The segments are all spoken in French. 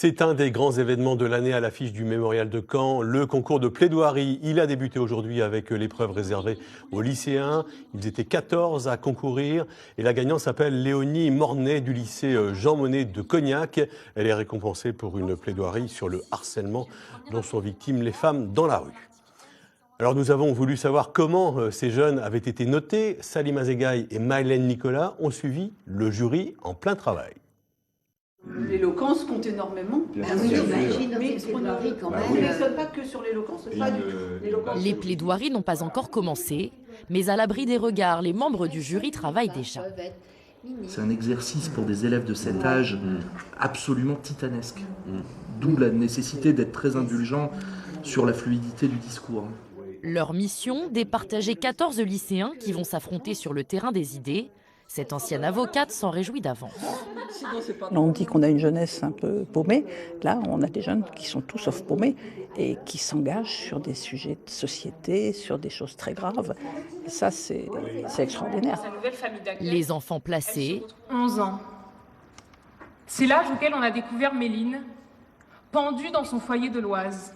C'est un des grands événements de l'année à l'affiche du Mémorial de Caen, le concours de plaidoirie. Il a débuté aujourd'hui avec l'épreuve réservée aux lycéens. Ils étaient 14 à concourir et la gagnante s'appelle Léonie Mornay du lycée Jean Monnet de Cognac. Elle est récompensée pour une plaidoirie sur le harcèlement dont sont victimes les femmes dans la rue. Alors nous avons voulu savoir comment ces jeunes avaient été notés. Salima Zegaï et Maëlène Nicolas ont suivi le jury en plein travail. L'éloquence compte énormément. J'imagine, Mais c'est plaidoirie quand on même. ne sélectionne pas que sur l'éloquence. Les plaidoiries n'ont pas encore commencé, mais à l'abri des regards, les membres du jury travaillent déjà. C'est un exercice pour des élèves de cet âge absolument titanesque. D'où la nécessité d'être très indulgent sur la fluidité du discours. Leur mission, départager 14 lycéens qui vont s'affronter sur le terrain des idées. Cette ancienne avocate s'en réjouit d'avance. On dit qu'on a une jeunesse un peu paumée. Là, on a des jeunes qui sont tout sauf paumés et qui s'engagent sur des sujets de société, sur des choses très graves. Et ça, c'est extraordinaire. Les enfants placés. 11 ans. C'est l'âge auquel on a découvert Méline, pendue dans son foyer de l'Oise.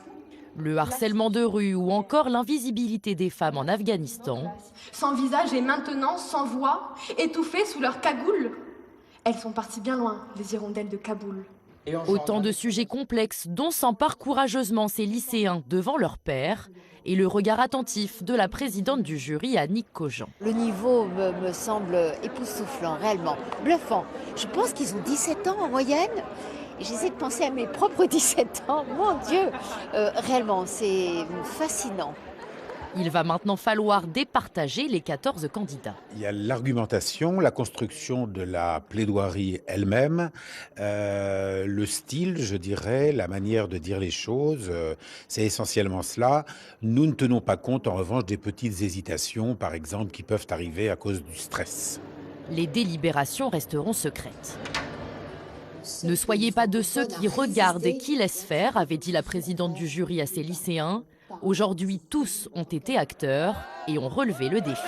Le harcèlement de rue ou encore l'invisibilité des femmes en Afghanistan. Sans visage et maintenant sans voix, étouffées sous leur cagoule. Elles sont parties bien loin, les hirondelles de Kaboul. Autant de sujets complexes dont s'emparent courageusement ces lycéens devant leur père et le regard attentif de la présidente du jury, Annick Cogent. Le niveau me semble époustouflant, réellement, bluffant. Je pense qu'ils ont 17 ans en moyenne. J'essaie de penser à mes propres 17 ans. Mon Dieu, réellement, c'est fascinant. Il va maintenant falloir départager les 14 candidats. Il y a l'argumentation, la construction de la plaidoirie elle-même, le style, je dirais, la manière de dire les choses, c'est essentiellement cela. Nous ne tenons pas compte, en revanche, des petites hésitations, par exemple, qui peuvent arriver à cause du stress. Les délibérations resteront secrètes. Ne soyez pas de ceux qui regardent et qui laissent faire, avait dit la présidente du jury à ses lycéens. Aujourd'hui, tous ont été acteurs et ont relevé le défi.